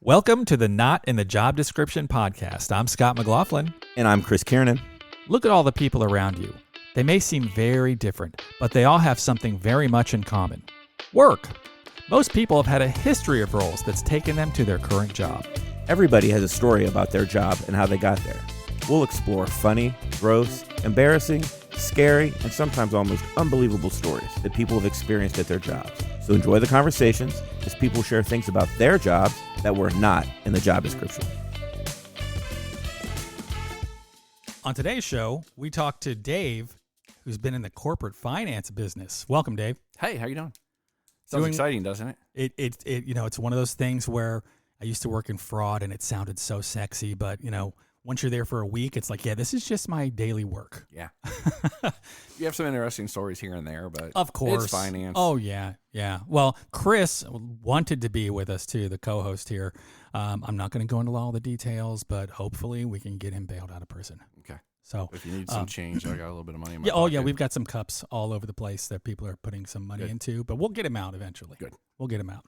Welcome to the Not in the Job Description podcast. I'm Scott McLaughlin. And I'm Chris Kiernan. Look at all the people around you. They may seem very different, but they all have something very much in common. Work. Most people have had a history of roles that's taken them to their current job. Everybody has a story about their job and how they got there. We'll explore funny, gross, embarrassing, scary, and sometimes almost unbelievable stories that people have experienced at their jobs. So enjoy the conversations as people share things about their jobs that were not in the job description. On today's show, we talk to Dave, who's been in the corporate finance business. Welcome, Dave. Hey, how you doing? Sounds exciting, doesn't it? It's one of those things where I used to work in fraud and it sounded so sexy, but once you're there for a week, it's like, yeah, this is just my daily work. Yeah. You have some interesting stories here and there, but of course, it's finance. Oh, yeah. Well, Chris wanted to be with us, too, the co-host here. I'm not going to go into all the details, but hopefully we can get him bailed out of prison. Okay. So if you need some change, I got a little bit of money in my yeah. pocket. Oh, yeah, we've got some cups all over the place that people are putting some money into, but we'll get him out eventually. Good. We'll get him out.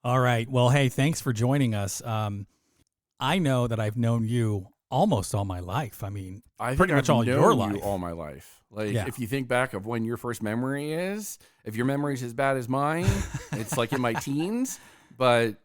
All right. Well, hey, thanks for joining us. I know that I've known you almost all my life. I mean, pretty much all your life. All my life. If you think back of when your first memory is, if your memory is as bad as mine, it's like in my teens. But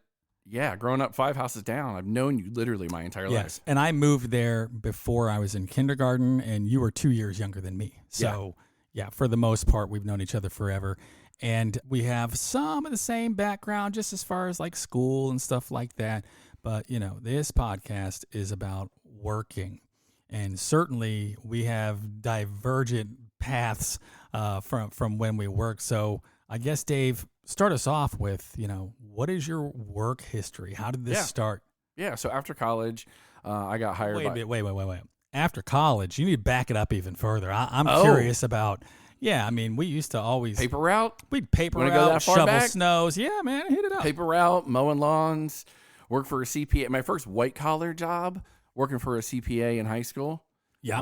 yeah, growing up 5 houses down, I've known you literally my entire life. And I moved there before I was in kindergarten, and you were 2 years younger than me. So yeah, for the most part, we've known each other forever. And we have some of the same background just as far as like school and stuff like that. But, this podcast is about working. And certainly we have divergent paths from when we work. So I guess, Dave, start us off with, what is your work history? How did this start? Yeah, so after college, I got hired Wait. After college, you need to back it up even further. I'm curious about... Yeah, I mean, we used to always... Paper route? We'd paper route, shovel snows. Yeah, man, hit it up. Paper route, mowing lawns, work for a CPA. My first white-collar job, working for a CPA in high school. Yeah.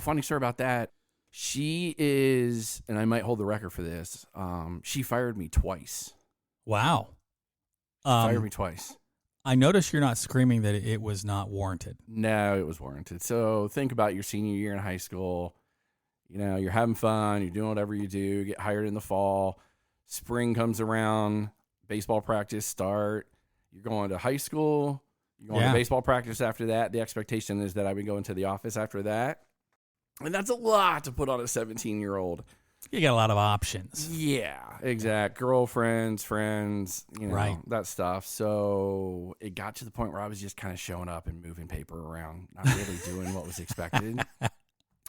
Funny story about that. She is, and I might hold the record for this, she fired me twice. Wow. Fired me twice. I noticed you're not screaming that it was not warranted. No, it was warranted. So think about your senior year in high school. You're having fun. You're doing whatever you do. Get hired in the fall. Spring comes around. Baseball practice start. You're going to high school. You're going to baseball practice after that. The expectation is that I would go into the office after that. And that's a lot to put on a 17-year-old. You got a lot of options. Yeah, exact. Girlfriends, friends, that stuff. So it got to the point where I was just kind of showing up and moving paper around, not really doing what was expected.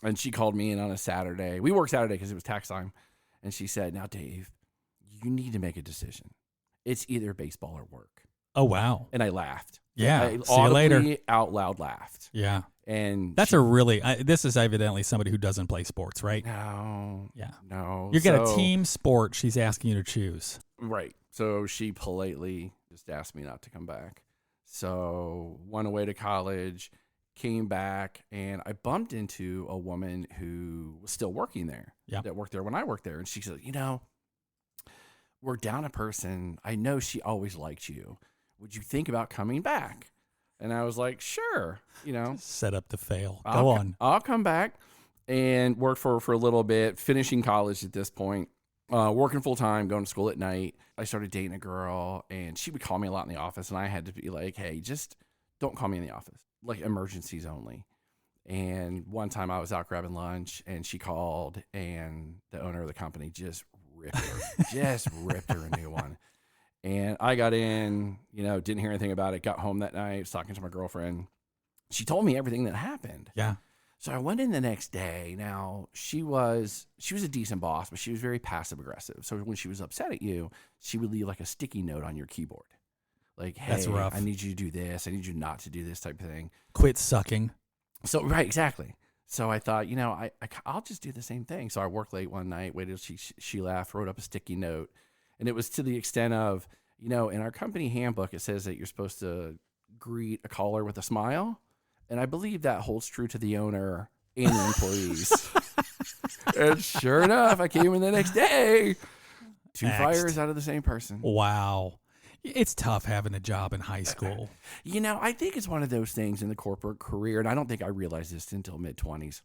And she called me in on a Saturday. We worked Saturday because it was tax time. And she said, now, Dave, you need to make a decision. It's either baseball or work. Oh, wow. And I laughed. Yeah. I See you later. Out loud laughed. Yeah. And that's this is evidently somebody who doesn't play sports, right? No. Yeah. No. You got a team sport she's asking you to choose. Right. So she politely just asked me not to come back. So went away to college, came back, and I bumped into a woman who was still working there. Yeah. That worked there when I worked there. And she said, we're down a person. I know she always liked you. Would you think about coming back? And I was like, sure. Set up to fail. Go on. I'll come back. And worked for her for a little bit, finishing college at this point, working full time, going to school at night. I started dating a girl, and she would call me a lot in the office, and I had to be like, hey, just don't call me in the office. Like emergencies only. And one time I was out grabbing lunch and she called, and the owner of the company just ripped her a new one. And I got in, didn't hear anything about it. Got home that night, was talking to my girlfriend. She told me everything that happened. Yeah. So I went in the next day. Now she was a decent boss, but she was very passive aggressive. So when she was upset at you, she would leave like a sticky note on your keyboard. Like, hey, that's rough. I need you to do this. I need you not to do this type of thing. Quit sucking. So, right, exactly. So I thought, I'll just do the same thing. So I worked late one night, waited till she left, wrote up a sticky note. And it was to the extent of, in our company handbook, it says that you're supposed to greet a caller with a smile. And I believe that holds true to the owner and the employees. And sure enough, I came in the next day. Two fires out of the same person. Wow. It's tough having a job in high school. I think it's one of those things in the corporate career, and I don't think I realized this until mid-20s.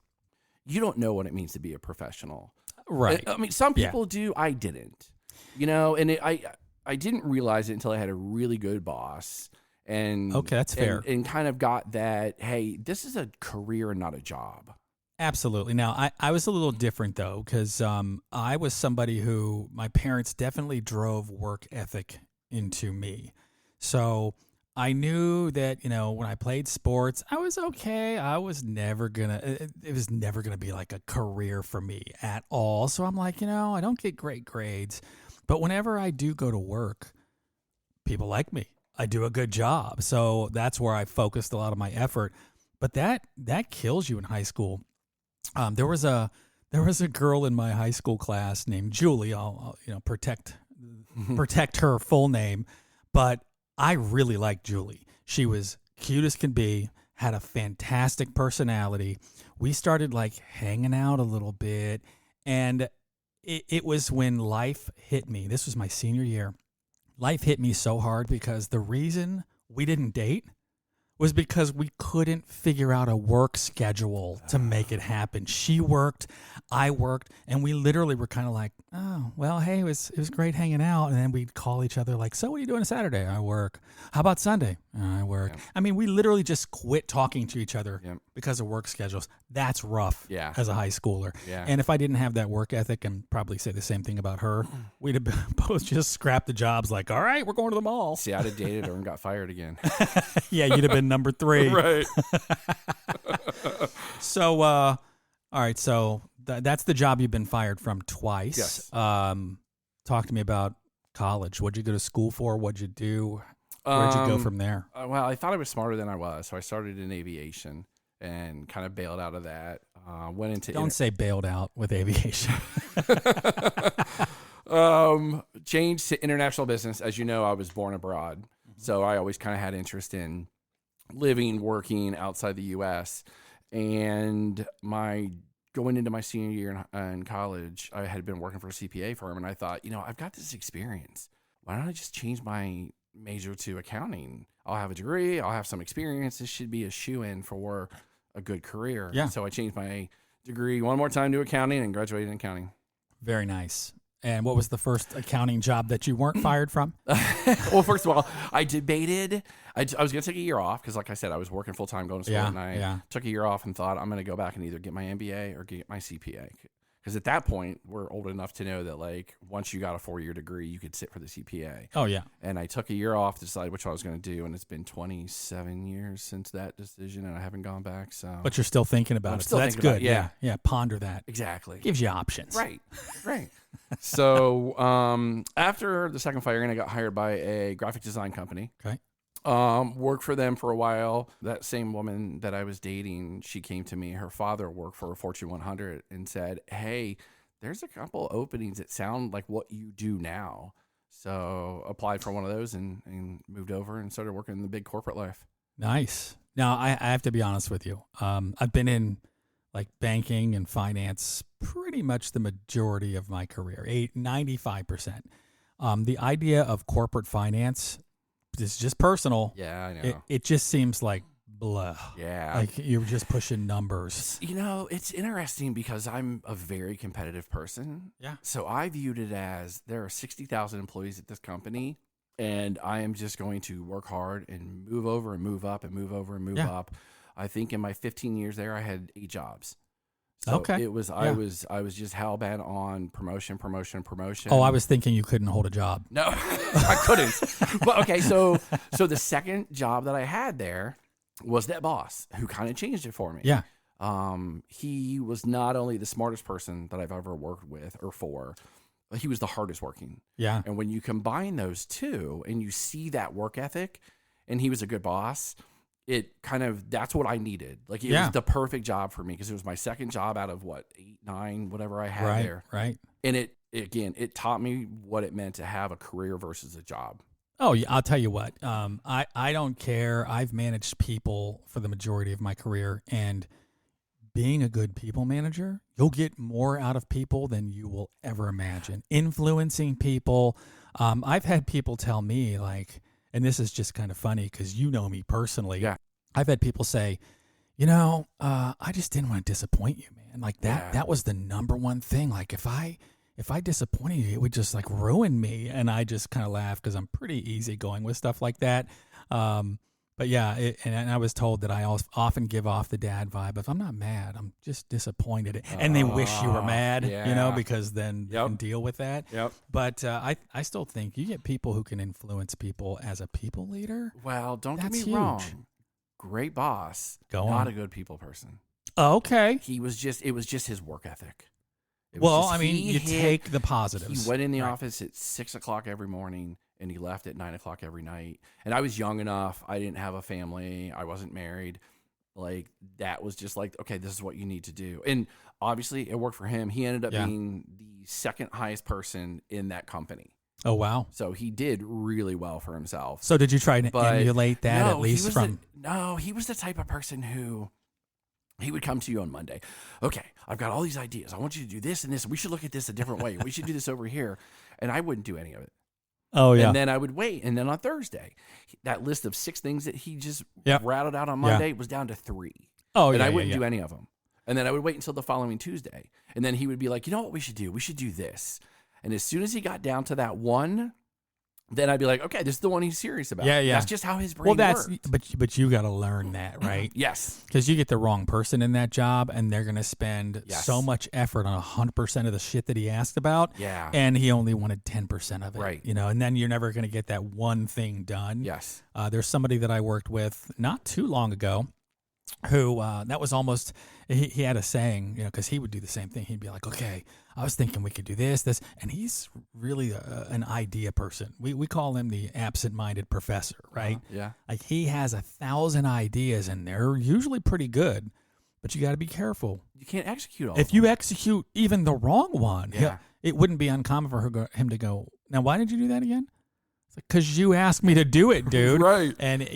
You don't know what it means to be a professional. Right. I mean, some Yeah. people do. I didn't. And I didn't realize it until I had a really good boss. And Okay, that's fair. And kind of got that, hey, this is a career and not a job. Absolutely. Now, I was a little different, though, because I was somebody who my parents definitely drove work ethic into me. So I knew that, when I played sports, I was okay. I was never it was never going to be like a career for me at all. So I'm like, I don't get great grades. But whenever I do go to work, people like me. I do a good job. So that's where I focused a lot of my effort. But that kills you in high school. There was a girl in my high school class named Julie. I'll protect her full name, but I really liked Julie. She was cute as can be, had a fantastic personality. We started like hanging out a little bit, and it was when life hit me. This was my senior year. Life hit me so hard because the reason we didn't date was because we couldn't figure out a work schedule to make it happen. She worked, I worked, and we literally were kind of like, oh, well, hey, it was great hanging out. And then we'd call each other like, so what are you doing Saturday? I work. How about Sunday? I work. Yeah. I mean, we literally just quit talking to each other Yep. because of work schedules. That's rough Yeah. as a high schooler. Yeah. And if I didn't have that work ethic, and probably say the same thing about her, we'd have both just scrapped the jobs like, all right, we're going to the mall. See, I'd have dated her and got fired again. Yeah, you'd have been number 3. Right. So, all right. So that's the job you've been fired from twice. Yes. Talk to me about college. What'd you go to school for? What'd you do? Where'd you go from there? Well, I thought I was smarter than I was, so I started in aviation and kind of bailed out of that. Went into Don't say bailed out with aviation. changed to international business. As you know, I was born abroad, so I always kind of had interest in living, working outside the U.S. And going into my senior year in college, I had been working for a CPA firm, and I thought, I've got this experience. Why don't I just change my major to accounting? I'll have a degree. I'll have some experience. This should be a shoe-in for a good career. Yeah. So I changed my degree one more time to accounting and graduated in accounting. Very nice. And what was the first accounting job that you weren't fired from? Well, first of all, I debated. I was going to take a year off because, like I said, I was working full time, going to school at night. Yeah. Took a year off and thought I'm going to go back and either get my MBA or get my CPA. Because at that point, we're old enough to know that, like, once you got a 4-year degree, you could sit for the CPA. Oh, yeah. And I took a year off to decide which one I was going to do, and it's been 27 years since that decision, and I haven't gone back. So, But you're still thinking about I'm it. still So that's thinking about good. it, yeah. Yeah. Ponder that. exactly. Gives you options. Right. So after the second firing, I got hired by a graphic design company. Okay. Worked for them for a while. That same woman that I was dating, she came to me. Her father worked for a Fortune 100 and said, hey, there's a couple openings that sound like what you do now. So applied for one of those and moved over and started working in the big corporate life. Nice. Now, I have to be honest with you. I've been in like banking and finance pretty much the majority of my career, 95%. The idea of corporate finance is just personal. Yeah, I know. It just seems like blah. Yeah. Like you're just pushing numbers. It's interesting because I'm a very competitive person. Yeah. So I viewed it as there are 60,000 employees at this company, and I am just going to work hard and move over and move up and move over and move up. I think in my 15 years there, I had 8 jobs. So Okay. it was I was just hell bent on promotion. Oh, I was thinking you couldn't hold a job. No, I couldn't. But okay, so the second job that I had there was that boss who kind of changed it for me. Yeah. He was not only the smartest person that I've ever worked with or for, but he was the hardest working. Yeah. And when you combine those two and you see that work ethic, and he was a good boss, that's what I needed. Like it was the perfect job for me because it was my second job out of 8, 9, whatever I had there. Right. And it taught me what it meant to have a career versus a job. Oh, yeah, I'll tell you what. I don't care. I've managed people for the majority of my career, and being a good people manager, you'll get more out of people than you will ever imagine. Influencing people, I've had people tell me like, and this is just kind of funny because you know me personally. Yeah. I've had people say, I just didn't want to disappoint you, man. Like that was the number one thing. Like if I disappointed you, it would just like ruin me. And I just kind of laugh because I'm pretty easygoing with stuff like that. But yeah, and I was told that I often give off the dad vibe. If I'm not mad, I'm just disappointed. And they wish you were mad, because then you can deal with that. Yep. But I still think you get people who can influence people as a people leader. Well, don't get That's me wrong. huge. Great boss, Go not on. a good people person. Oh, okay. It was just his work ethic. Well, I mean, you take the positives. He went in the office at 6 o'clock every morning and he left at 9 o'clock every night. And I was young enough. I didn't have a family. I wasn't married. Like that was just like, okay, this is what you need to do. And obviously it worked for him. He ended up being the second highest person in that company. Oh, wow. So he did really well for himself. So did you try to emulate that at least from? He was the type of person who he would come to you on Monday. Okay, I've got all these ideas. I want you to do this and this. We should look at this a different way. We should do this over here. And I wouldn't do any of it. Oh, yeah. And then I would wait. And then on Thursday, that list of 6 things that he just rattled out on Monday was down to 3. Oh, and I wouldn't do any of them. And then I would wait until the following Tuesday. And then he would be like, you know what we should do? We should do this. And as soon as he got down to that one, then I'd be like, okay, this is the one he's serious about. Yeah. That's just how his brain works. But you got to learn that, right? Yes. Because you get the wrong person in that job, and they're going to spend so much effort on 100% of the shit that he asked about. Yeah. And he only wanted 10% of it. Right. And then you're never going to get that one thing done. Yes. There's somebody that I worked with not too long ago who that was almost, he had a saying, because he would do the same thing. He'd be like, okay, I was thinking we could do this. And he's really an idea person. We call him the absent-minded professor, right? Yeah. Like he has 1,000 ideas and they're usually pretty good, but you got to be careful. You can't execute all If of them. you execute even the wrong one, Yeah. it wouldn't be uncommon for him to go, now why did you do that again? Because you asked me to do it, dude. Right. And,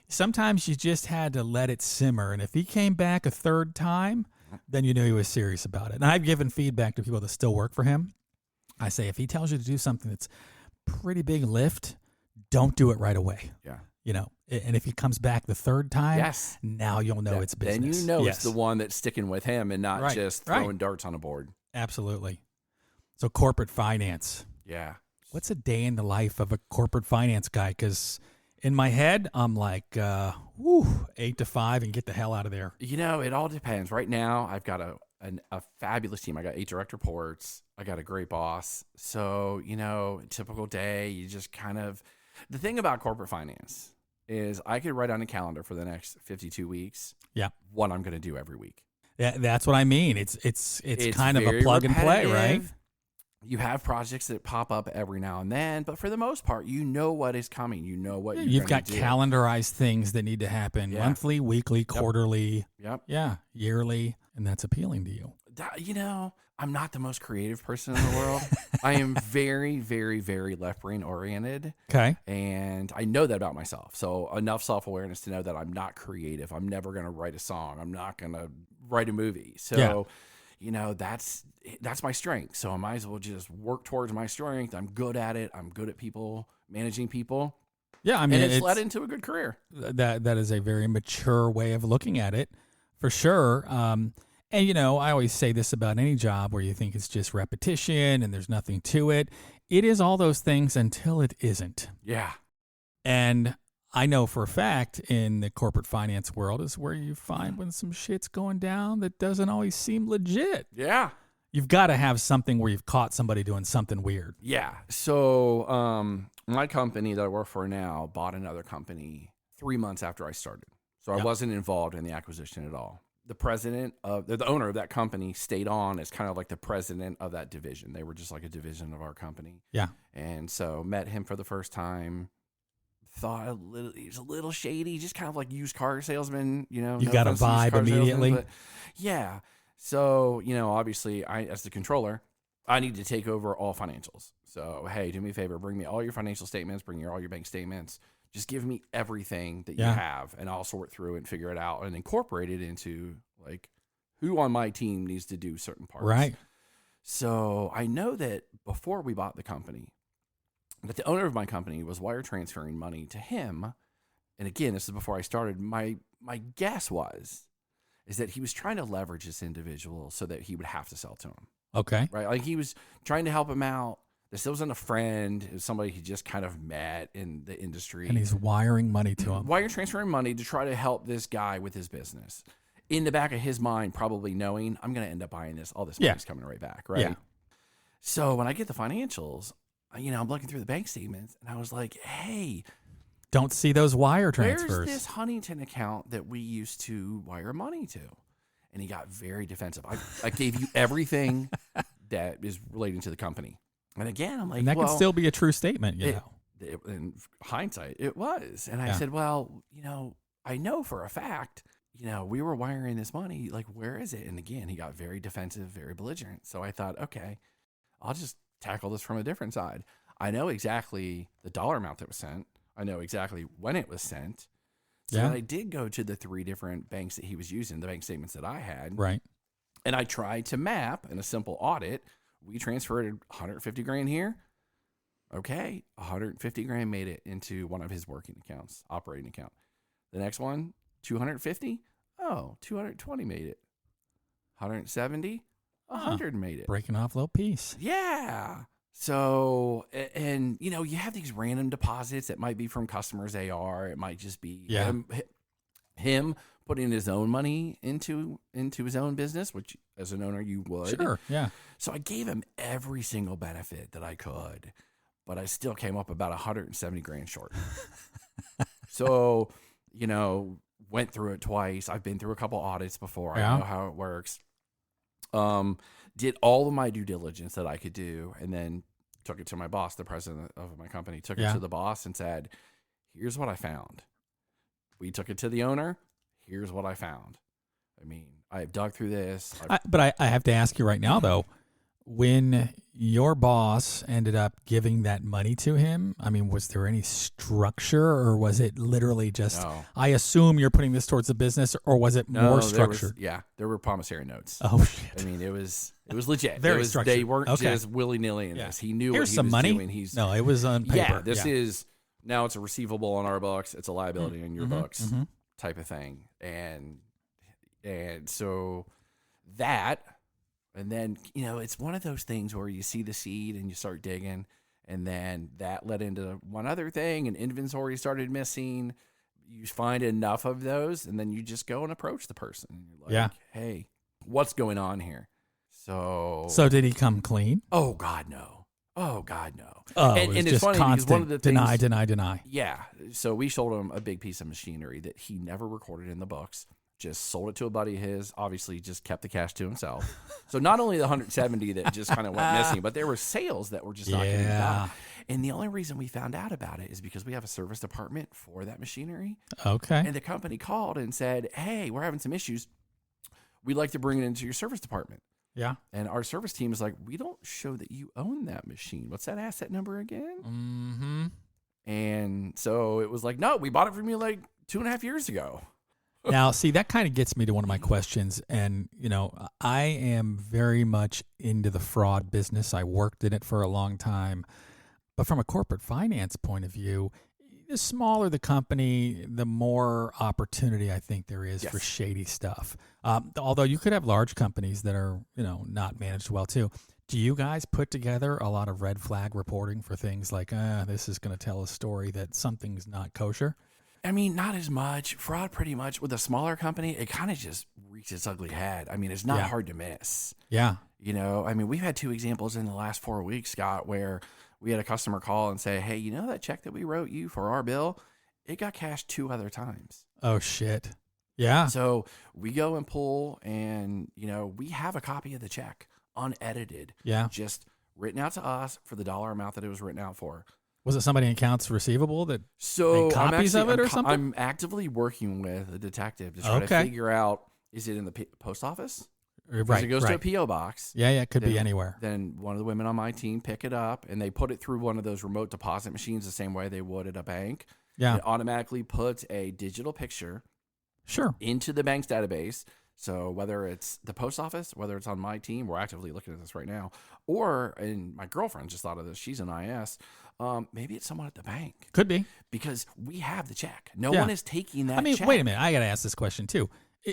sometimes you just had to let it simmer. And if he came back a third time, then you knew he was serious about it. And I've given feedback to people that still work for him. I say, if he tells you to do something that's pretty big lift, don't do it right away. Yeah. And if he comes back the third time, now you'll know it's business. Then you know it's the one that's sticking with him and not just throwing darts on a board. Absolutely. So corporate finance. Yeah. What's a day in the life of a corporate finance guy? Because in my head, I'm like, 8 to 5 and get the hell out of there. It all depends. Right now, I've got a fabulous team. I got 8 direct reports. I got a great boss. So, typical day, you just kind of... The thing about corporate finance is I could write on a calendar for the next 52 weeks what I'm going to do every week. Yeah, that's what I mean. It's kind of a plug and play, right? You have projects that pop up every now and then, but for the most part, you know what is coming. You know what you've got do. Calendarized things that need to happen monthly, weekly, quarterly, yearly, and that's appealing to you. I'm not the most creative person in the world. I am very, very, very left brain oriented. Okay. And I know that about myself. So enough self-awareness to know that I'm not creative. I'm never going to write a song. I'm not going to write a movie. So, that's my strength. So I might as well just work towards my strength. I'm good at it. I'm good at people, managing people. Yeah, I mean, and it's led into a good career. That is a very mature way of looking at it, for sure. And I always say this about any job where you think it's just repetition and there's nothing to it. It is all those things until it isn't. Yeah. And I know for a fact in the corporate finance world is where you find when some shit's going down that doesn't always seem legit. Yeah. You've got to have something where you've caught somebody doing something weird. Yeah. So my company that I work for now bought another company 3 months after I started. So I wasn't involved in the acquisition at all. The owner of that company stayed on as kind of like the president of that division. They were just like a division of our company. Yeah. And so met him for the first time. Thought he was a little shady, just kind of like used car salesman, You got a vibe immediately. Yeah. So, obviously, as the controller, I need to take over all financials. So, hey, do me a favor, bring me all your financial statements, bring all your bank statements. Just give me everything that you have, and I'll sort through and figure it out and incorporate it into, like, who on my team needs to do certain parts. Right. So, I know that before we bought the company, But the owner of my company was wire transferring money to him. And again, this is before I started. My guess is that he was trying to leverage this individual so that he would have to sell to him. Okay. Right? Like he was trying to help him out. This wasn't a friend. It was somebody he just kind of met in the industry. And he's wiring money to him. Wire transferring money to try to help this guy with his business. In the back of his mind, probably knowing I'm going to end up buying this. All this money's coming right back, right? Yeah. So when I get the financials, I'm looking through the bank statements, and I was like, hey, don't see those wire transfers. where's this Huntington account that we used to wire money to? And he got very defensive. I gave you everything that is relating to the company. And again, I'm like, and that can still be a true statement, in hindsight, it was. And I said, well, I know for a fact, we were wiring this money. Like, where is it? And again, he got very defensive, very belligerent. So I thought, okay, I'll just tackle this from a different side. I know exactly the dollar amount that was sent. I know exactly when it was sent. So then I did go to the 3 different banks that he was using, the bank statements that I had. Right. And I tried to map in a simple audit. We transferred $150,000 here. Okay. $150,000 made it into one of his working accounts, operating account. The next one, $250,000. Oh, $220 made it. $170,000. $100 made it. Breaking off a little piece. Yeah. So, and you have these random deposits that might be from customers' AR. It might just be him putting his own money into his own business, which as an owner you would. Sure. Yeah. So I gave him every single benefit that I could, but I still came up about $170,000 short. So, went through it twice. I've been through a couple audits before. I know how it works. Did all of my due diligence that I could do, and then took it to my boss, the president of my company, took it to the boss and said, here's what I found. We took it to the owner. Here's what I found. I mean, I have dug through this. But I have to ask you right now, though, when your boss ended up giving that money to him, I mean, was there any structure, or was it literally just, No. I assume you're putting this towards the business, or was it more structured? There were promissory notes. Oh, shit. I mean, it was legit. Very structured. They weren't just willy-nilly in this. He knew Here's what he some was money. doing. No, it was on paper. Yeah, this is, now it's a receivable on our books. It's a liability on your books type of thing. And so that, and then, it's one of those things where you see the seed and you start digging, and then that led into one other thing, and inventory started missing. You find enough of those, and then you just go and approach the person. And you're like, hey, what's going on here? So did he come clean? Oh, God, no. Oh, God, no. Oh, and it's just funny constant because one of the things, deny. Yeah. So we sold him a big piece of machinery that he never recorded in the books. Just sold it to a buddy of his, obviously just kept the cash to himself. So not only the 170 that just kind of went missing, but there were sales that were just not getting done. And the only reason we found out about it is because we have a service department for that machinery. Okay. And the company called and said, hey, we're having some issues. We'd like to bring it into your service department. Yeah. And our service team is like, we don't show that you own that machine. What's that asset number again? Mm-hmm. And so it was like, no, we bought it from you like 2.5 years ago. Now, see, that kind of gets me to one of my questions. And, I am very much into the fraud business. I worked in it for a long time. But from a corporate finance point of view, the smaller the company, the more opportunity I think there is for shady stuff. Although you could have large companies that are, not managed well too. Do you guys put together a lot of red flag reporting for things like, this is going to tell a story that something's not kosher? I mean, not as much. Fraud pretty much with a smaller company, it kind of just reaches its ugly head. I mean, it's not hard to miss. Yeah. I mean, we've had 2 examples in the last 4 weeks, Scott, where we had a customer call and say, hey, that check that we wrote you for our bill, it got cashed 2 other times. Oh, shit. Yeah. So we go and pull and, we have a copy of the check unedited. Yeah. Just written out to us for the dollar amount that it was written out for. Was it somebody in accounts receivable that made copies of it or something? I'm actively working with a detective to try to figure out, is it in the post office? Right. It goes to a P.O. box. Yeah, it could be anywhere. Then one of the women on my team pick it up, and they put it through one of those remote deposit machines the same way they would at a bank. Yeah. It automatically puts a digital picture into the bank's database. So whether it's the post office, whether it's on my team, we're actively looking at this right now, or, and my girlfriend just thought of this, she's an IS, maybe it's someone at the bank. Could be. Because we have the check. No Yeah. one is taking that check. Wait a minute. I got to ask this question too.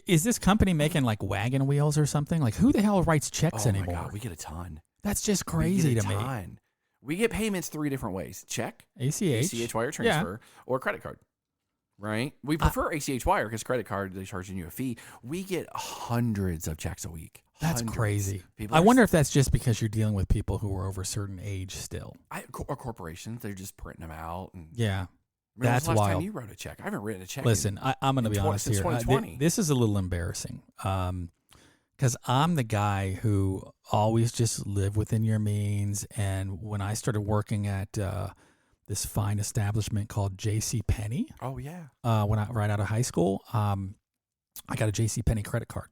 Is this company making like wagon wheels or something? Like, who the hell writes checks anymore? Oh my God, we get a ton. That's just crazy to me. We get payments 3 different ways: check, ACH wire transfer, or credit card. Right? We prefer ACH wire because credit card, they're charging you a fee. We get hundreds of checks a week. That's Hundreds. crazy. People I wonder if that's just because you're dealing with people who are over a certain age still. Or corporations, they're just printing them out. And Yeah. when was That's the last wild. time you wrote a check? I haven't written a check. Listen, I'm going to be honest since here. 2020. This is a little embarrassing because I'm the guy who always just live within your means. And when I started working at this fine establishment called J.C. Penney, Oh, yeah. right out of high school, I got a J.C. Penney credit card,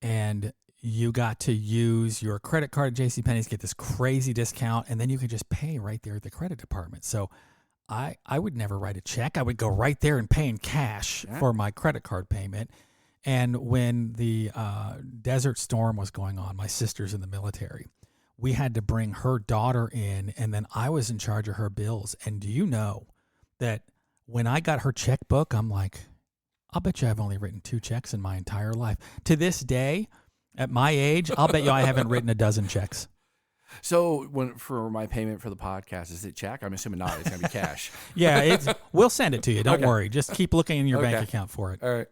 and you got to use your credit card at J.C. Penney's, get this crazy discount, and then you could just pay right there at the credit department. So I would never write a check. I would go right there and pay in cash for my credit card payment. And when the Desert Storm was going on, my sister's in the military, we had to bring her daughter in, and then I was in charge of her bills. And do you know that when I got her checkbook, I'm like, I'll bet you I've only written 2 checks in my entire life. To this day, at my age, I'll bet you I haven't written a dozen checks. So for my payment for the podcast, is it check? I'm assuming not. It's going to be cash. Yeah, we'll send it to you. Don't Okay. worry. Just keep looking in your Okay. bank account for it. All right.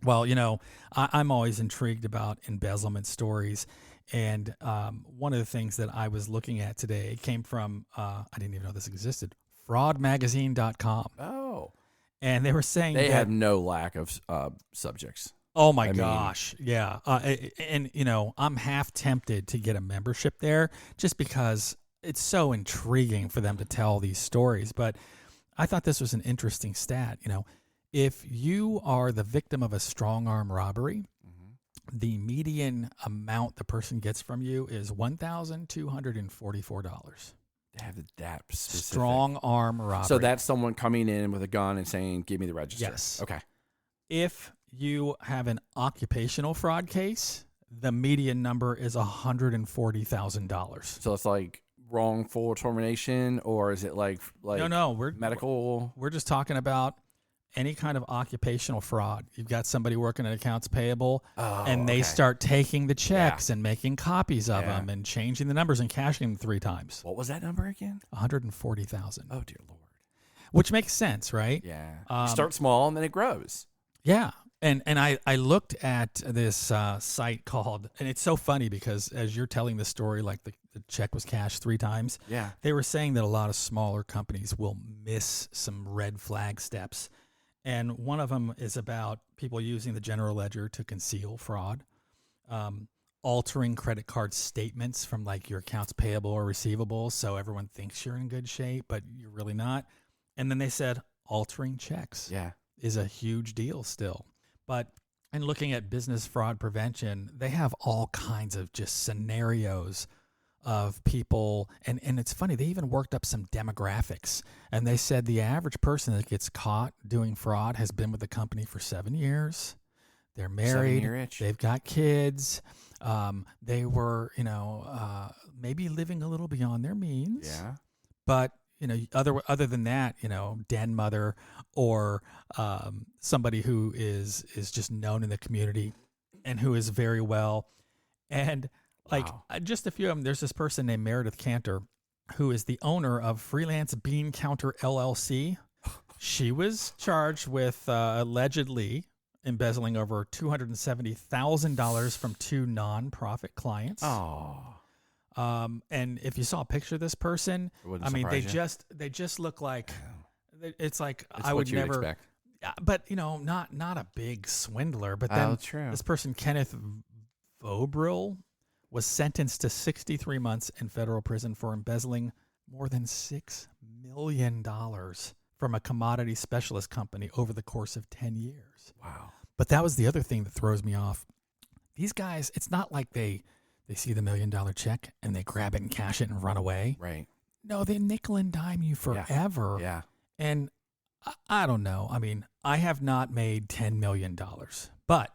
Well, I'm always intrigued about embezzlement stories. And one of the things that I was looking at today came from, I didn't even know this existed, fraudmagazine.com. Oh. And they were saying They that, have no lack of subjects. oh my I mean- gosh. Yeah. And I'm half tempted to get a membership there just because it's so intriguing for them to tell these stories. But I thought this was an interesting stat. If you are the victim of a strong arm robbery, the median amount the person gets from you is $1,244. They have that specific. Strong arm robbery. So that's someone coming in with a gun and saying, "Give me the register." Yes. Okay. If you have an occupational fraud case, the median number is $140,000. So it's like wrongful termination, or is it like No, we're medical? We're just talking about any kind of occupational fraud. You've got somebody working at accounts payable, and they okay. start taking the checks and making copies of Yeah. them and changing the numbers and cashing them 3 times. What was that number again? 140,000. Oh dear Lord. Which makes sense, right? Yeah. Um, you start small and then it grows. Yeah. And I looked at this site called, and it's so funny because as you're telling the story, like the check was cashed 3 times. Yeah. They were saying that a lot of smaller companies will miss some red flag steps. And one of them is about people using the general ledger to conceal fraud, altering credit card statements from like your accounts payable or receivable, so everyone thinks you're in good shape, but you're really not. And then they said altering checks Yeah. is a huge deal still. But in looking at business fraud prevention, they have all kinds of just scenarios of people. And it's funny, they even worked up some demographics. And they said the average person that gets caught doing fraud has been with the company for 7 years. They're married. 7-year itch. They've got kids. They were, maybe living a little beyond their means. Yeah. But other than that, den mother or somebody who is just known in the community and who is very well. And Wow. just a few of them, there's this person named Meredith Cantor who is the owner of Freelance Bean Counter LLC. She was charged with allegedly embezzling over $270,000 from 2 nonprofit clients. Oh. And if you saw a picture of this person, It wouldn't I mean, surprise they just look like, it's like It's I what would you never, expect. but not a big swindler. But then True. this person, Kenneth Vobril, was sentenced to 63 months in federal prison for embezzling more than $6 million from a commodity specialist company over the course of 10 years. Wow. But that was the other thing that throws me off. These guys, it's not like they see the $1 million check and they grab it and cash it and run away. Right. No, they nickel and dime you forever. Yeah. And I don't know. I mean, I have not made $10 million, but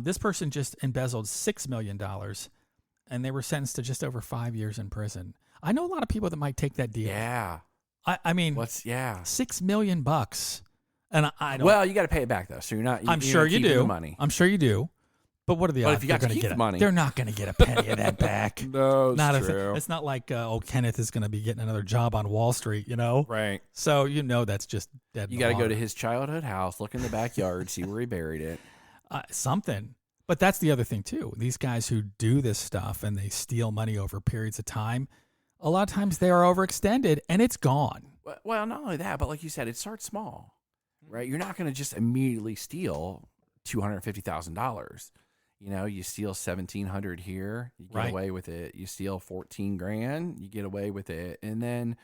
This person just embezzled $6 million, and they were sentenced to just over 5 years in prison. I know a lot of people that might take that deal. Yeah. I mean, $6 million, and I don't. Well, you got to pay it back though, so you're not. I'm sure you do. The money. I'm sure you do. But what are the odds? If you got to keep get the money, they're not going to get a penny of that back. No, not true. It's not like Kenneth is going to be getting another job on Wall Street, Right. So that's just dead. You got to go to his childhood house, look in the backyard, see where he buried it. Something. But that's the other thing too. These guys who do this stuff and they steal money over periods of time, a lot of times they are overextended and it's gone. Well, not only that, but like you said, it starts small, right? You're not going to just immediately steal $250,000. You steal $1,700 here, you get away with it. You steal $14,000, you get away with it. And then,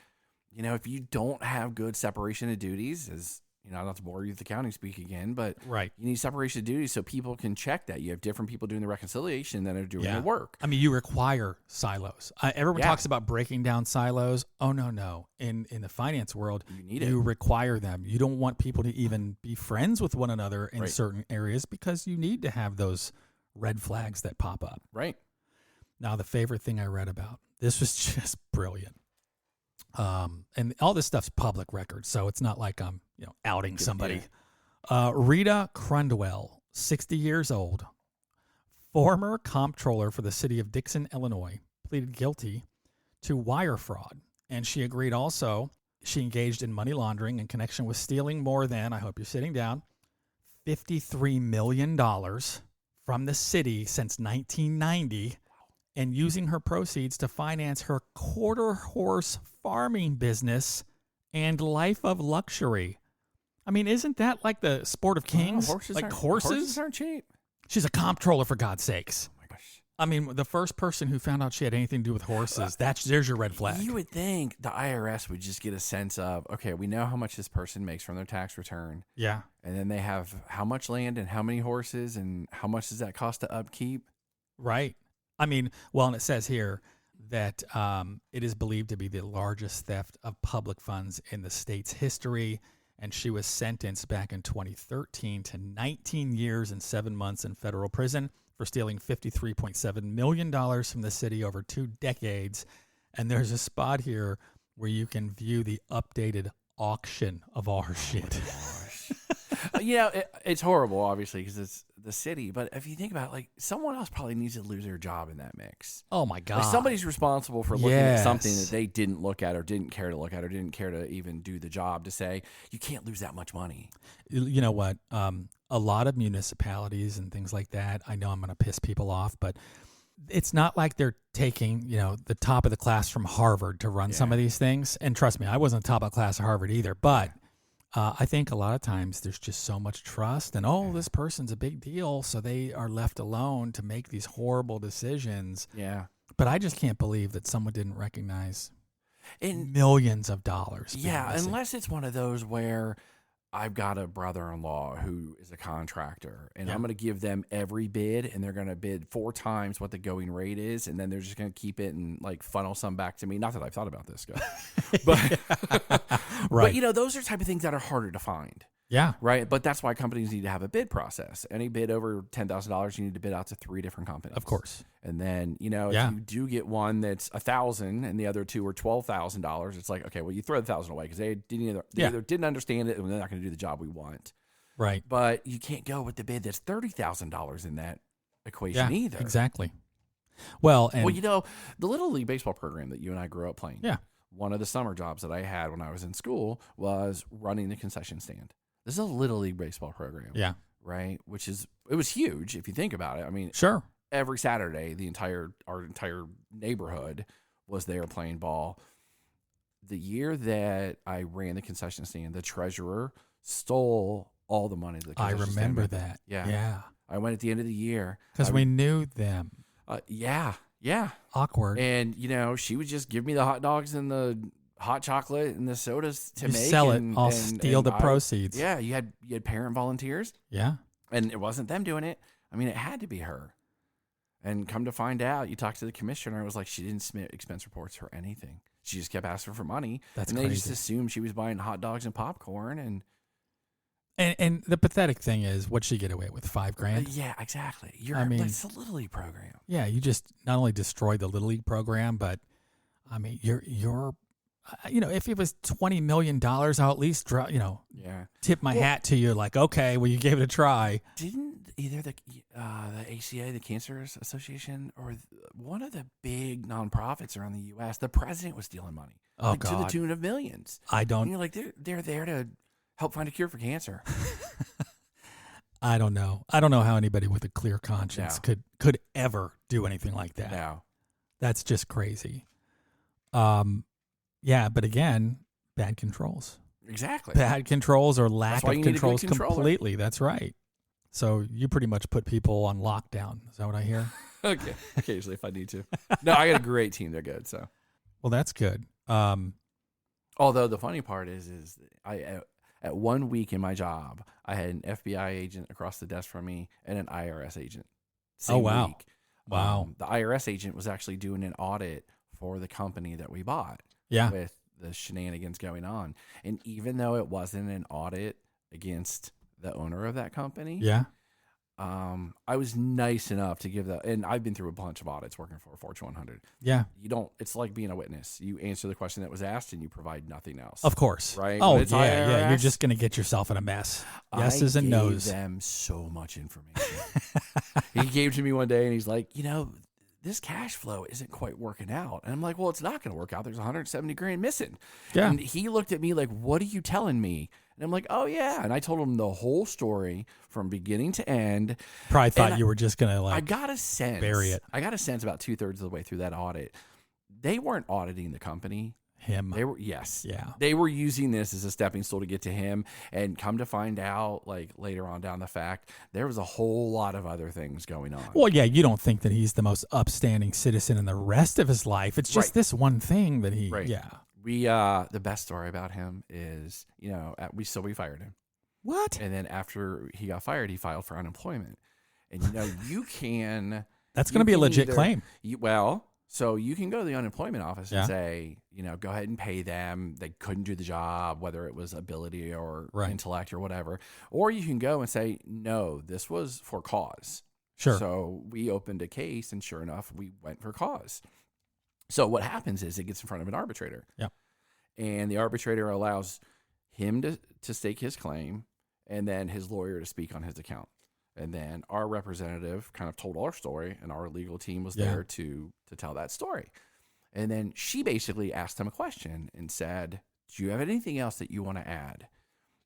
if you don't have good separation of duties, as not to bore you with accounting speak again, but you need separation of duties so people can check that. You have different people doing the reconciliation than are doing the work. I mean, you require silos. Everyone talks about breaking down silos. Oh, no. In the finance world, you require them. You don't want people to even be friends with one another in certain areas because you need to have those red flags that pop up. Right. Now, the favorite thing I read about, this was just brilliant. And all this stuff's public record, so it's not like I'm, outing somebody. Rita Crundwell, 60 years old, former comptroller for the city of Dixon, Illinois, pleaded guilty to wire fraud. And she agreed also, she engaged in money laundering in connection with stealing more than, I hope you're sitting down, $53 million from the city since 1990 and using her proceeds to finance her quarter horse farming business and life of luxury. I mean, isn't that like the sport of kings? Horses aren't cheap. She's a comptroller, for God's sakes. Oh my gosh. I mean, the first person who found out she had anything to do with horses, there's your red flag. You would think the IRS would just get a sense of, okay, we know how much this person makes from their tax return. Yeah. And then they have how much land and how many horses and how much does that cost to upkeep? Right. I mean, well, and it says here that it is believed to be the largest theft of public funds in the state's history. And she was sentenced back in 2013 to 19 years and 7 months in federal prison for stealing $53.7 million from the city over 2 decades. And there's a spot here where you can view the updated auction of all her shit. It's horrible, obviously, because it's the city. But if you think about it, like, someone else probably needs to lose their job in that mix. Oh, my God. Like, somebody's responsible for looking at something that they didn't look at or didn't care to look at or didn't care to even do the job to say, you can't lose that much money. You know what? A lot of municipalities and things like that, I know I'm going to piss people off, but it's not like they're taking, the top of the class from Harvard to run some of these things. And trust me, I wasn't the top of the class at Harvard either, but I think a lot of times there's just so much trust and, this person's a big deal, so they are left alone to make these horrible decisions. Yeah. But I just can't believe that someone didn't recognize millions of dollars. Yeah, unless it's one of those where I've got a brother-in-law who is a contractor, and I'm going to give them every bid, and they're going to bid 4 times what the going rate is, and then they're just going to keep it and funnel some back to me. Not that I've thought about this, guy, but right. But those are the type of things that are harder to find. Yeah. Right. But that's why companies need to have a bid process. Any bid over $10,000, you need to bid out to 3 different companies. Of course. And then, if you do get one that's $1,000 and the other 2 are $12,000, it's like, okay, well, you throw the $1,000 away because they either didn't understand it and they're not going to do the job we want. Right. But you can't go with the bid that's $30,000 in that equation either. Exactly. Well, the Little League baseball program that you and I grew up playing. Yeah. One of the summer jobs that I had when I was in school was running the concession stand. This is a Little League baseball program. Yeah. Right. It was huge if you think about it. I mean, sure. Every Saturday, our entire neighborhood was there playing ball. The year that I ran the concession stand, the treasurer stole all the money. I remember that. Yeah. Yeah. I went at the end of the year. Because we knew them. Yeah. Awkward. And, she would just give me the hot dogs and the hot chocolate and the sodas to make. Sell it. I'll steal the proceeds. Yeah. You had parent volunteers. Yeah. And it wasn't them doing it. I mean, it had to be her. And come to find out, you talked to the commissioner. It was like she didn't submit expense reports for anything. She just kept asking for money. That's and crazy. they just assumed she was buying hot dogs and popcorn. And And the pathetic thing is, what'd she get away with? $5,000? Yeah, exactly. It's a Little League program. Yeah, you just not only destroyed the Little League program, but I mean, you're if it was $20 million, I'll at least tip my hat to you. Like, okay, well, you gave it a try. Didn't either the ACA, the Cancer Association, or one of the big nonprofits around the U.S., the president was stealing money God, to the tune of millions. And you're like, they're there to help find a cure for cancer. I don't know. I don't know how anybody with a clear conscience could ever do anything like that. No. That's just crazy. Yeah, but again, bad controls. Exactly. Bad controls or lack of controls need a good completely. That's right. So you pretty much put people on lockdown. Is that what I hear? Okay. Occasionally if I need to. No, I got a great team. They're good. So. Well, that's good. Although the funny part is I at 1 week in my job, I had an FBI agent across the desk from me and an IRS agent. Same wow. week. Wow. The IRS agent was actually doing an audit for the company that we bought. Yeah. With the shenanigans going on. And even though it wasn't an audit against the owner of that company, yeah, I was nice enough to give that. And I've been through a bunch of audits working for Fortune 100. Yeah. It's like being a witness. You answer the question that was asked and you provide nothing else. Of course. Right? Oh, IRS, yeah. You're just going to get yourself in a mess. Yeses and nos. I gave them so much information. He came to me one day and he's like, this cash flow isn't quite working out. And I'm like, well, it's not going to work out. There's 170 grand missing. Yeah. And he looked at me like, what are you telling me? And I'm like, oh, yeah. And I told him the whole story from beginning to end. Probably thought you were just going to I got a sense. Bury it. I got a sense about 2/3 of the way through that audit. They weren't auditing the company. Him. They were, yes. Yeah. They were using this as a stepping stool to get to him. And come to find out, like later on down the fact, there was a whole lot of other things going on. Well, yeah, you don't think that he's the most upstanding citizen in the rest of his life. It's just this one thing that he, yeah. We, the best story about him is, we fired him. What? And then after he got fired, he filed for unemployment. And, you can. That's going to be a legit claim. So you can go to the unemployment office and say, go ahead and pay them. They couldn't do the job, whether it was ability or intellect or whatever. Or you can go and say, no, this was for cause. Sure. So we opened a case, and sure enough, we went for cause. So what happens is it gets in front of an arbitrator. Yeah. And the arbitrator allows him to stake his claim and then his lawyer to speak on his account. And then our representative kind of told our story, and our legal team was there to tell that story. And then she basically asked him a question and said, do you have anything else that you want to add?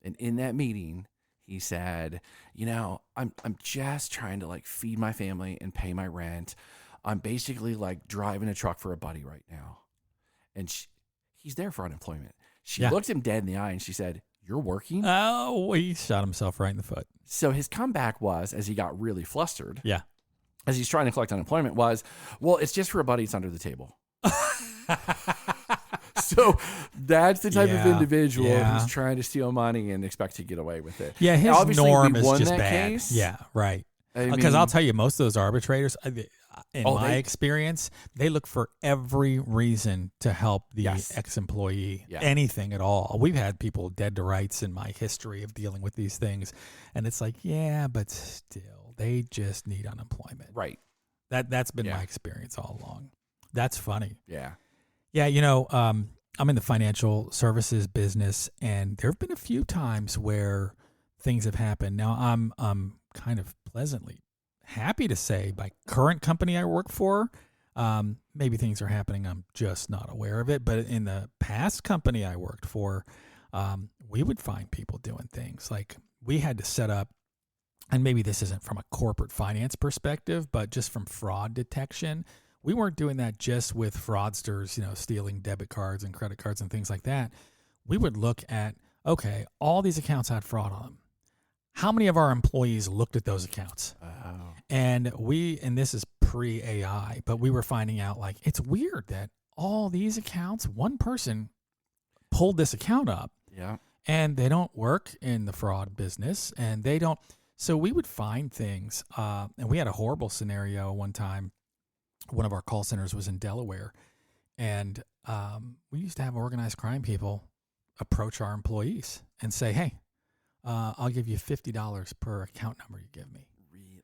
And in that meeting, he said, I'm just trying to feed my family and pay my rent. I'm basically driving a truck for a buddy right now. And he's there for unemployment. She looked him dead in the eye and she said, you're working? Oh, he shot himself right in the foot. So his comeback was, as he got really flustered, yeah, as he's trying to collect unemployment, was, well, it's just for a buddy. It's under the table. So that's the type of individual who's trying to steal money and expect to get away with it. Yeah, his obviously, norm we is won just that bad. case. Yeah, right. I Because mean, I'll tell you, most of those arbitrators, in my experience, they look for every reason to help the ex-employee, anything at all. We've had people dead to rights in my history of dealing with these things, and it's like, yeah, but still, they just need unemployment. Right. That's been my experience all along. That's funny. Yeah. Yeah, I'm in the financial services business, and there have been a few times where things have happened. Now, I'm kind of pleasantly happy to say, by current company I work for, maybe things are happening, I'm just not aware of it. But in the past company I worked for, we would find people doing things like we had to set up, and maybe this isn't from a corporate finance perspective, but just from fraud detection. We weren't doing that just with fraudsters, stealing debit cards and credit cards and things like that. We would look at, okay, all these accounts had fraud on them. How many of our employees looked at those accounts? Oh. And this is pre-AI, but we were finding out it's weird that all these accounts, one person pulled this account up. Yeah. And they don't work in the fraud business, and they don't. So we would find things, and we had a horrible scenario one time. One of our call centers was in Delaware, and we used to have organized crime people approach our employees and say, hey, I'll give you $50 per account number you give me.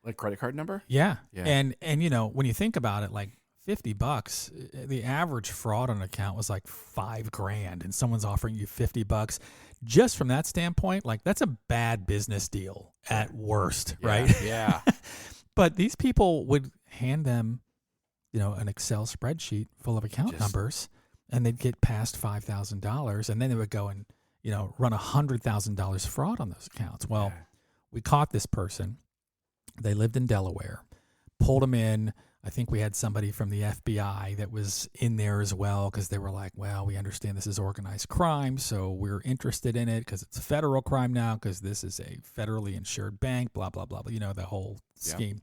Like credit card number? Yeah. Yeah. And you know, when you think about it, like $50, the average fraud on an account was like $5,000, and someone's offering you $50. Just from that standpoint, like that's a bad business deal at worst, right? Yeah. But these people would hand them, you know, an Excel spreadsheet full of account numbers, and they'd get past $5,000, and then they would go and, you know, run $100,000 fraud on those accounts. Well, we caught this person. They lived in Delaware, pulled them in. I think we had somebody from the FBI that was in there as well, because they were like, well, we understand this is organized crime, so we're interested in it because it's a federal crime now, because this is a federally insured bank, blah, blah, blah, you know, the whole scheme.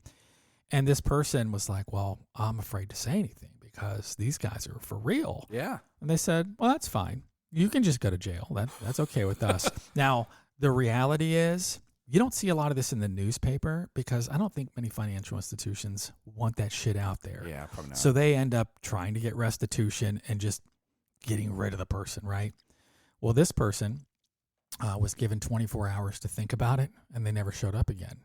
And this person was like, well, I'm afraid to say anything because these guys are for real. Yeah. And they said, well, that's fine. You can just go to jail. That's okay with us. Now, the reality is, you don't see a lot of this in the newspaper because I don't think many financial institutions want that shit out there. Yeah, probably not. So they end up trying to get restitution and just getting rid of the person, right? Well, this person was given 24 hours to think about it, and they never showed up again.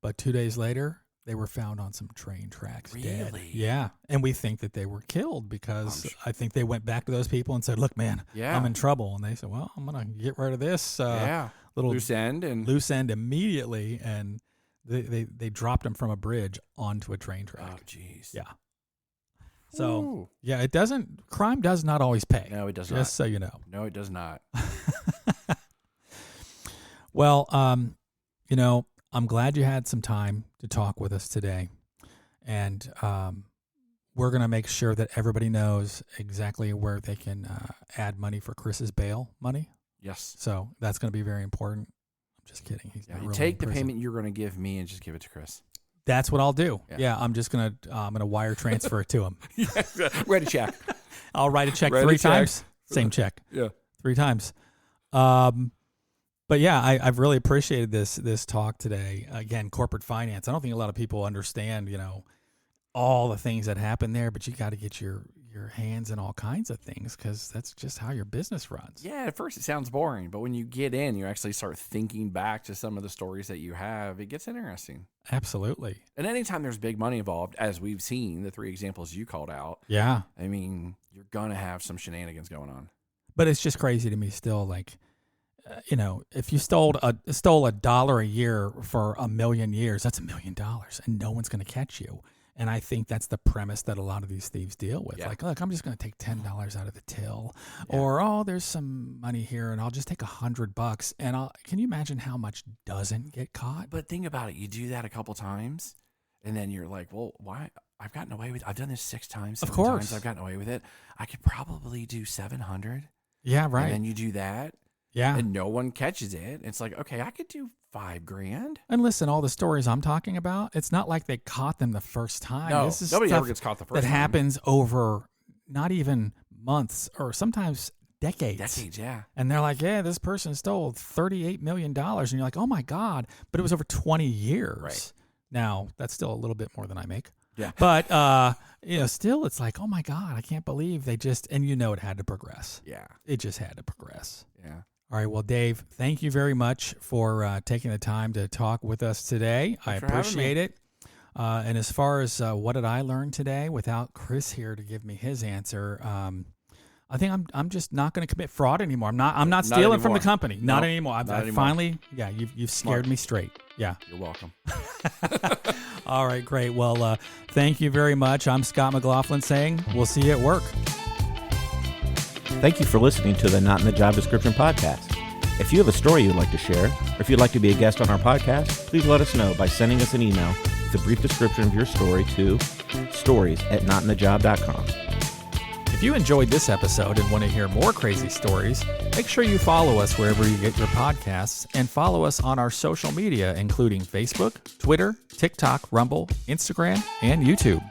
But 2 days later, they were found on some train tracks dead. Really? Yeah. And we think that they were killed because I think they went back to those people and said, look, man, I'm in trouble. And they said, well, I'm going to get rid of this. Little loose end immediately, and they dropped him from a bridge onto a train track. Oh, jeez. Yeah. So crime does not always pay. No, it does not. Just so you know. No, it does not. Well, you know, I'm glad you had some time to talk with us today, and we're going to make sure that everybody knows exactly where they can add money for Chris's bail money. Yes. So that's going to be very important. I'm just kidding. He's not You really take in the prison. payment you're going to give me and just give it to Chris. That's what I'll do. Yeah. Yeah, I'm just going to wire transfer it to him. Write a check. I'll write a check Write a 3 check. times. Same check. Yeah. 3 times. But yeah, I've really appreciated this talk today. Again, corporate finance. I don't think a lot of people understand, you know, all the things that happen there, but you got to get your hands in all kinds of things because that's just how your business runs. Yeah, at first it sounds boring, but when you get in, you actually start thinking back to some of the stories that you have. It gets interesting. Absolutely. And anytime there's big money involved, as we've seen, the 3 examples you called out, Yeah. I mean, you're going to have some shenanigans going on. But it's just crazy to me still, like, you know, if you stole $1 a year for 1,000,000 years, that's $1 million, and no one's going to catch you. And I think that's the premise that a lot of these thieves deal with. Yeah. Like, look, I'm just going to take $10 out of the till, or there's some money here, and I'll just take $100. And can you imagine how much doesn't get caught? But think about it. You do that a couple times, and then you're like, well, why? I've gotten away with it. I've done this 6 times. Of 7 course. times I've gotten away with it. I could probably do 700. Yeah, right. And then you do that. Yeah. And no one catches it. It's like, okay, I could do $5,000. And listen, all the stories I'm talking about, it's not like they caught them the first time. No, This is nobody stuff ever gets caught the first that time. happens over not even months or sometimes decades. Decades, yeah. And they're like, yeah, this person stole $38 million. And you're like, oh my God. But it was over 20 years. Right. Now, that's still a little bit more than I make. Yeah. But, you know, still it's like, oh my God, I can't believe they just, and you know it had to progress. Yeah. It just had to progress. Yeah. All right. Well, Dave, thank you very much for taking the time to talk with us today. I for having appreciate it. And as far as what did I learn today, without Chris here to give me his answer, I think I'm just not going to commit fraud anymore. I'm not stealing from the anymore. company. Not No, anymore. not I've anymore. finally, you've scared me straight. Yeah. You're welcome. All right. Great. Well, thank you very much. I'm Scott McLaughlin saying we'll see you at work. Thank you for listening to the Not in the Job Description podcast. If you have a story you'd like to share, or if you'd like to be a guest on our podcast, please let us know by sending us an email with a brief description of your story to stories@notinthejob.com. If you enjoyed this episode and want to hear more crazy stories, make sure you follow us wherever you get your podcasts and follow us on our social media, including Facebook, Twitter, TikTok, Rumble, Instagram, and YouTube.